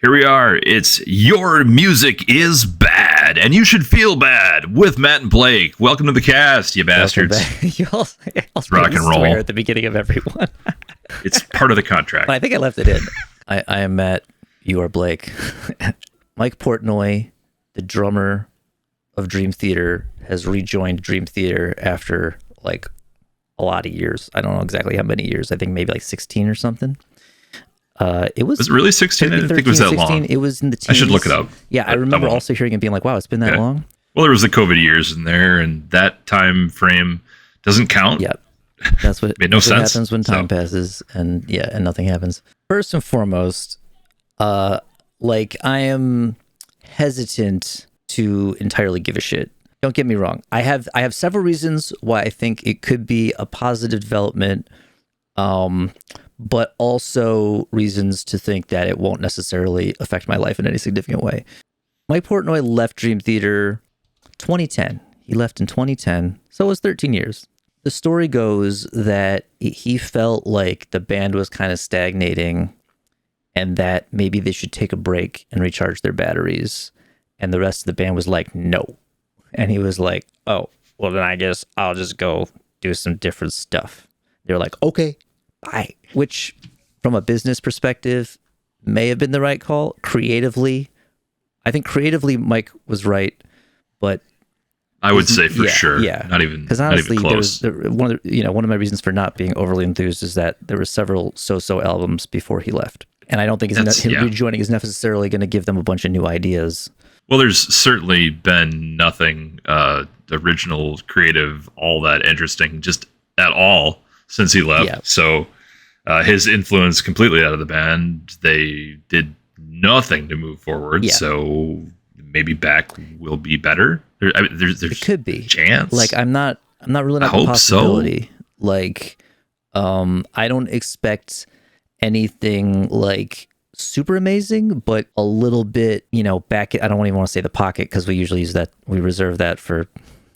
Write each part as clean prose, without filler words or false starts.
Here we are. It's Your Music is Bad, and you should feel bad with Matt and Blake. Welcome to the cast, you bastards. You all rock and roll at the beginning of every one. It's part of the contract. I think I left it in. I am Matt. You are Blake. Mike Portnoy, the drummer of Dream Theater, has rejoined Dream Theater after like a lot of years. I don't know exactly how many years. I think maybe like 16 or something. Was it really 16? I didn't think it was that 16. Long. It was in the teens. I should look it up. Yeah, I remember also hearing it being like, wow, it's been that long. Well, there was the COVID years in there, and that time frame doesn't count. Yeah, that's what made no sense. What happens when time passes, and nothing happens. First and foremost, I am hesitant to entirely give a shit. Don't get me wrong. I have several reasons why I think it could be a positive development. But also reasons to think that it won't necessarily affect my life in any significant way. Mike Portnoy left Dream Theater 2010. He left in 2010, so it was 13 years. The story goes that he felt like the band was kind of stagnating and that maybe they should take a break and recharge their batteries. And the rest of the band was like, no. And he was like, oh, well, then I guess I'll just go do some different stuff. They were like, okay. Bye. Which, from a business perspective, may have been the right call. Creatively, I think Mike was right, but I would say for sure, not even because honestly, close. One of my reasons for not being overly enthused is that there were several so-so albums before he left, and I don't think him rejoining is necessarily going to give them a bunch of new ideas. Well, there's certainly been nothing original, creative, all that interesting, just at all since he left. Yeah. So his influence completely out of the band. They did nothing to move forward. Yeah. So maybe back will be better. There's it could be chance. Like I'm not ruling out the possibility. So. Like I don't expect anything like super amazing, but a little bit, back. I don't even want to say the pocket because we usually use that. We reserve that for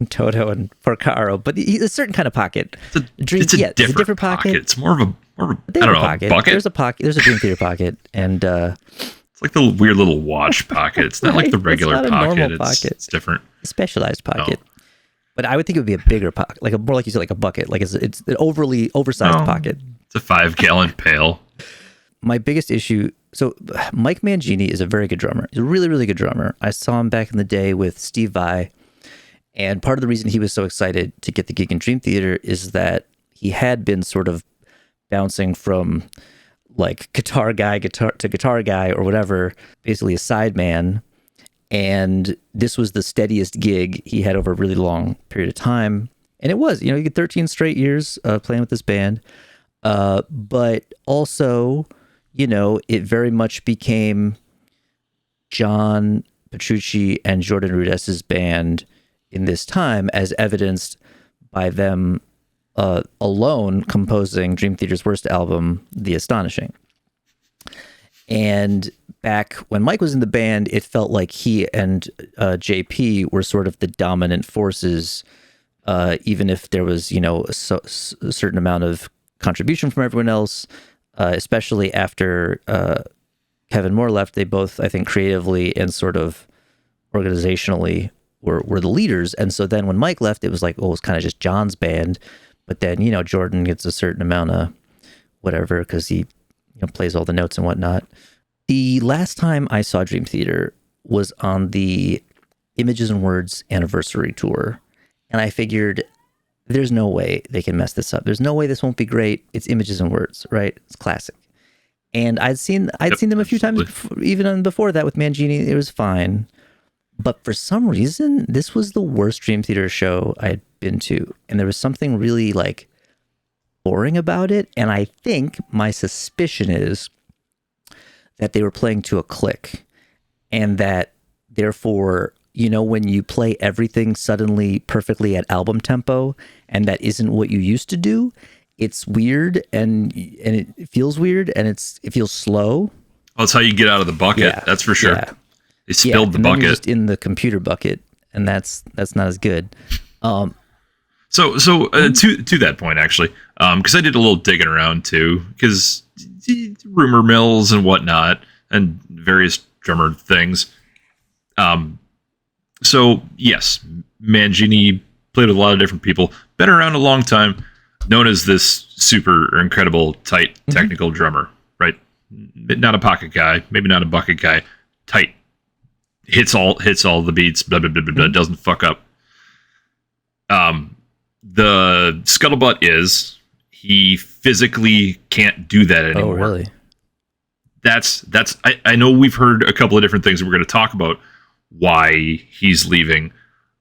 Toto and Porcaro, but a certain kind of pocket. It's a different pocket. It's more of a I don't know, pocket. Bucket. There's a pocket. There's a Dream Theater pocket, and it's like the weird little watch pocket. It's not like the regular pocket. It's different, specialized pocket. Oh. But I would think it would be a bigger pocket, more like you said, like a bucket. Like it's an overly oversized pocket. It's a 5-gallon pail. My biggest issue. So Mike Mangini is a very good drummer. He's a really, really good drummer. I saw him back in the day with Steve Vai. And part of the reason he was so excited to get the gig in Dream Theater is that he had been sort of bouncing from like guitar guy to guitar guy or whatever, basically a sideman. And this was the steadiest gig he had over a really long period of time. And it was, you get 13 straight years playing with this band. But also, it very much became John Petrucci and Jordan Rudess's band in this time, as evidenced by them alone composing Dream Theater's worst album, The Astonishing. And back when Mike was in the band, it felt like he and JP were sort of the dominant forces, even if there was, a certain amount of contribution from everyone else, especially after Kevin Moore left. They both, I think, creatively and sort of organizationally were the leaders. And so then when Mike left, it was like, it was kind of just John's band. But then, Jordan gets a certain amount of whatever because he plays all the notes and whatnot. The last time I saw Dream Theater was on the Images and Words anniversary tour. And I figured there's no way they can mess this up. There's no way this won't be great. It's Images and Words, right? It's classic. And I'd seen them a few times, even before that with Mangini. It was fine. But for some reason, this was the worst Dream Theater show I had been to. And there was something really boring about it. And I think my suspicion is that they were playing to a click. And that therefore, when you play everything suddenly perfectly at album tempo, and that isn't what you used to do, it's weird and it feels weird and it feels slow. Well, that's how you get out of the bucket. Yeah, that's for sure. Yeah. They spilled the bucket. You're just in the computer bucket, and that's not as good. So to that point, actually, because I did a little digging around too, because rumor mills and whatnot, and various drummer things. So yes, Mangini played with a lot of different people, been around a long time, known as this super incredible tight technical drummer, right? Not a pocket guy, maybe not a bucket guy, tight, hits all the beats, blah blah blah blah, blah, doesn't fuck up. The scuttlebutt is he physically can't do that anymore. Oh, really? That's I know we've heard a couple of different things that we're going to talk about why he's leaving.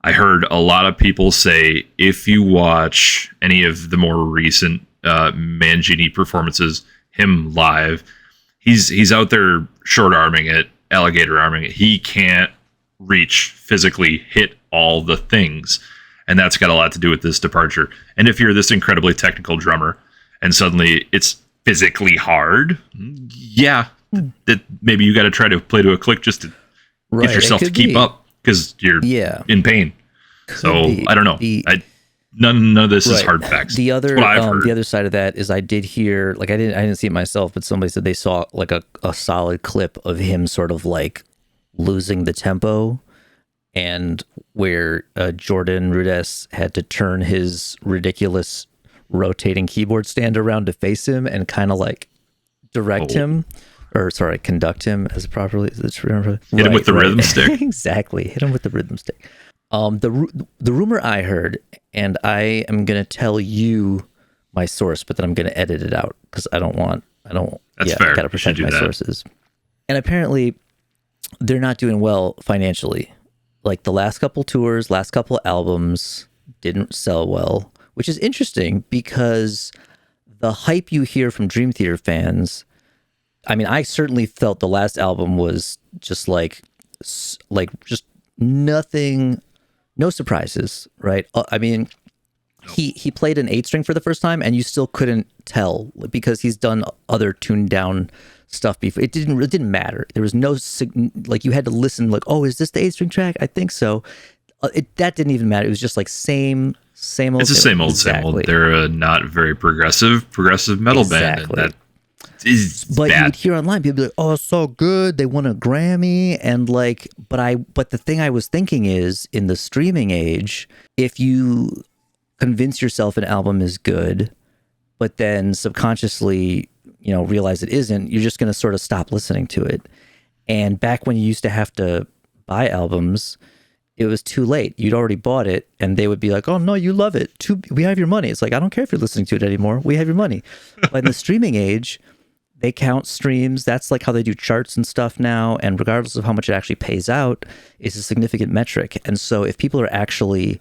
I heard a lot of people say if you watch any of the more recent Mangini performances, him live, he's out there short arming it, alligator arming it. He can't reach, physically hit all the things. And that's got a lot to do with this departure. And if you're this incredibly technical drummer and suddenly it's physically hard, yeah, that maybe you got to try to play to a click just to get yourself to keep up because you're in pain. So I don't know. None of this is hard facts. The other side of that is I did hear, like I didn't see it myself, but somebody said they saw like a solid clip of him sort of like losing the tempo, and where Jordan Rudess had to turn his ridiculous rotating keyboard stand around to face him and kind of like conduct him as properly. Hit him with the rhythm stick. Exactly. Hit him with the rhythm stick. The rumor I heard, and I am going to tell you my source, but then I'm going to edit it out because I fair. I got to protect my sources. And apparently they're not doing well financially. Like the last couple tours, last couple albums didn't sell well, which is interesting because the hype you hear from Dream Theater fans, I mean, I certainly felt the last album was just like just nothing, no surprises, right? I mean, he played an 8-string for the first time and you still couldn't tell because he's done other tuned down stuff before. It didn't matter. There was no like you had to listen like, oh, is this the 8-string track? I think so. That didn't even matter. It was just like same old. It's the same old. They're a not very progressive metal band, and that is but bad. You would hear online people be like, oh, it's so good, they won a Grammy, and like, but the thing I was thinking is, in the streaming age, if you convince yourself an album is good but then subconsciously realize it isn't, you're just going to sort of stop listening to it. And back when you used to have to buy albums, it was too late. You'd already bought it, and they would be like, oh, no, you love it. We have your money. It's like, I don't care if you're listening to it anymore. We have your money. But in the streaming age, they count streams. That's like how they do charts and stuff now. And regardless of how much it actually pays out, it's a significant metric. And so if people are actually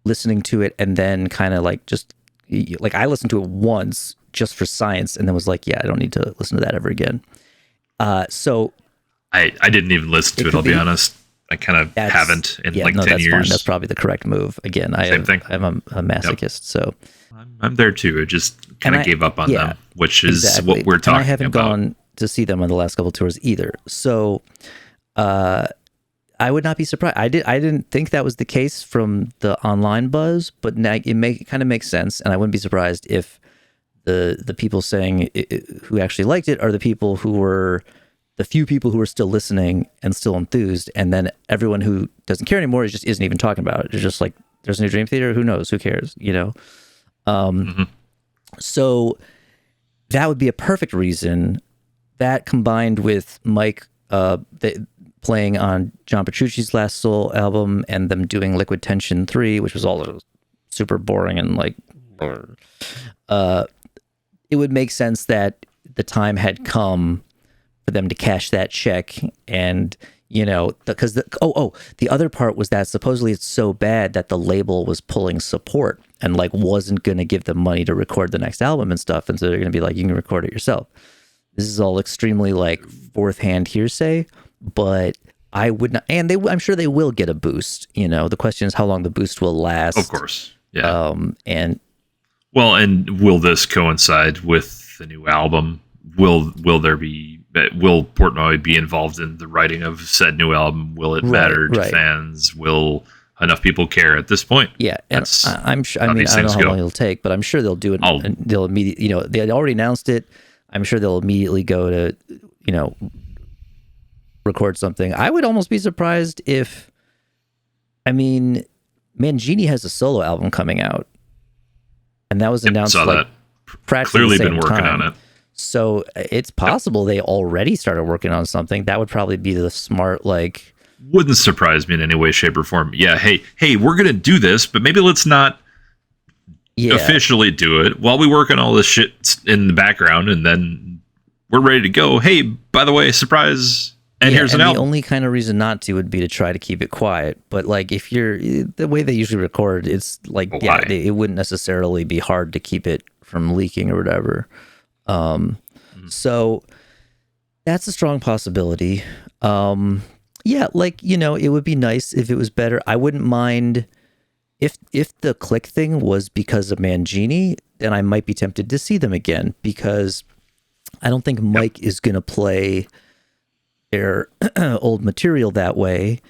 listening to it and then kind of like just, like I listened to it once just for science and then was like, yeah, I don't need to listen to that ever again. So I didn't even listen to it, I'll be honest. I kind of haven't in 10 years. Fine. That's probably the correct move. Again, I'm a masochist, so I'm there too. I just kind of gave up on them, which is what we're talking about. I haven't gone to see them on the last couple of tours either. So I would not be surprised. I didn't think that was the case from the online buzz, but it kind of makes sense, and I wouldn't be surprised if the people saying who actually liked it are the people who were the few people who are still listening and still enthused, and then everyone who doesn't care anymore isn't even talking about it. It's just like, there's a new Dream Theater, who knows, who cares, So that would be a perfect reason. That combined with Mike playing on John Petrucci's last soul album and them doing Liquid Tension 3, which was all super boring and like, it would make sense that the time had come for them to cash that check. And because the other part was that supposedly it's so bad that the label was pulling support and like wasn't going to give them money to record the next album and stuff, and so they're going to be like, you can record it yourself. This is all extremely like fourth hand hearsay, but I would not, and I'm sure they will get a boost. The question is how long the boost will last. Of course, yeah. And will this coincide with the new album? Will Portnoy be involved in the writing of said new album? Will it matter to fans? Will enough people care at this point? Yeah, and I'm sure. I mean, I don't know how long it'll take, but I'm sure they'll do it. They'll immediately. They already announced it. I'm sure they'll immediately go to record something. I would almost be surprised if, I mean, man, Genie has a solo album coming out, and that was announced like practically clearly the same been working time. on it. So it's possible they already started working on something. That would probably be the smart, like... Wouldn't surprise me in any way, shape, or form. Yeah, hey, we're going to do this, but maybe let's not officially do it while we work on all this shit in the background, and then we're ready to go. Hey, by the way, surprise, and here's an album. The only kind of reason not to would be to try to keep it quiet. But like, if you're... The way they usually record, it's like, it wouldn't necessarily be hard to keep it from leaking or whatever. So that's a strong possibility. Like, it would be nice if it was better. I wouldn't mind if the click thing was because of Mangini, then I might be tempted to see them again, because I don't think Mike is going to play their old material that way.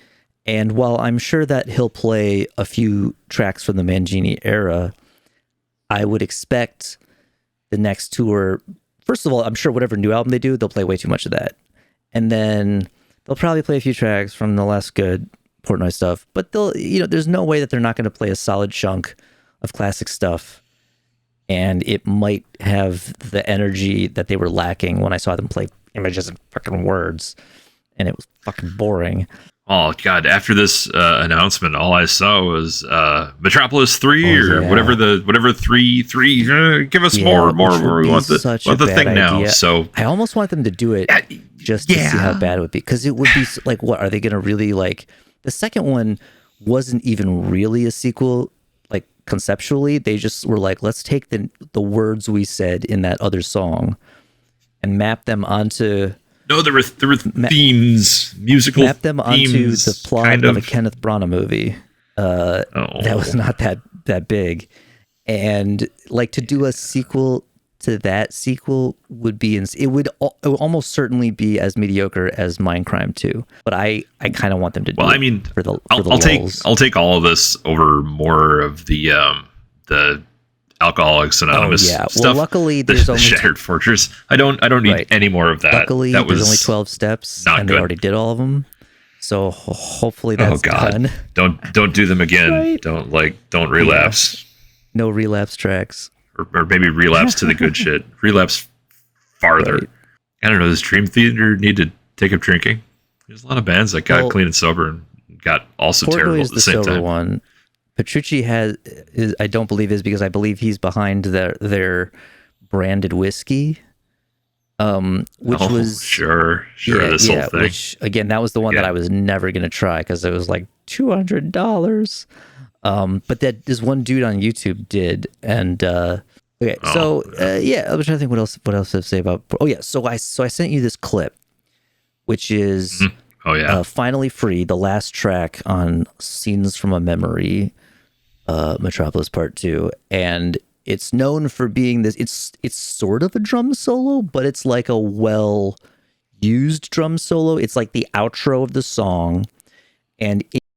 And while I'm sure that he'll play a few tracks from the Mangini era, I would expect the next tour, first of all, I'm sure whatever new album they do, they'll play way too much of that. And then they'll probably play a few tracks from the less good Portnoy stuff, but they'll, there's no way that they're not going to play a solid chunk of classic stuff. And it might have the energy that they were lacking when I saw them play Images and fucking Words, and it was fucking boring. Oh God! After this announcement, all I saw was Metropolis 3 whatever 3. Give us more. We want the thing now. So I almost want them to do it just to see how bad it would be, because it would be like, what are they going to really like? The second one wasn't even really a sequel, like conceptually. They just were like, let's take the words we said in that other song and map them onto. No, there were themes, musical. Map them onto the plot of a Kenneth Branagh movie. That was not that big, and like to do a sequel to that sequel would be it would almost certainly be as mediocre as Mindcrime 2. But I kind of want them to do. Well, I mean, I'll take all of this over more of the Alcoholics Anonymous stuff. Well, luckily there's only Shattered Fortress. I don't need any more of that. Luckily, there's only 12 steps, and they already did all of them. So hopefully that's done. Don't do them again. Right. Don't relapse. No relapse tracks. Or maybe relapse to the good shit. Relapse farther. Right. I don't know. Does Dream Theater need to take up drinking? There's a lot of bands that got clean and sober and got also Portnoy terrible at the same time. One. Petrucci I don't believe is, because I believe he's behind their branded whiskey, which was sure this whole thing. Which again, that was the one that I was never gonna try because it was like $200. But that this one dude on YouTube did, and I was trying to think what else to say about. So I sent you this clip, which is Finally Free, the last track on Scenes from a Memory, Metropolis Part 2, and it's known for being this. It's sort of a drum solo, but it's like a well used drum solo. It's like the outro of the song, and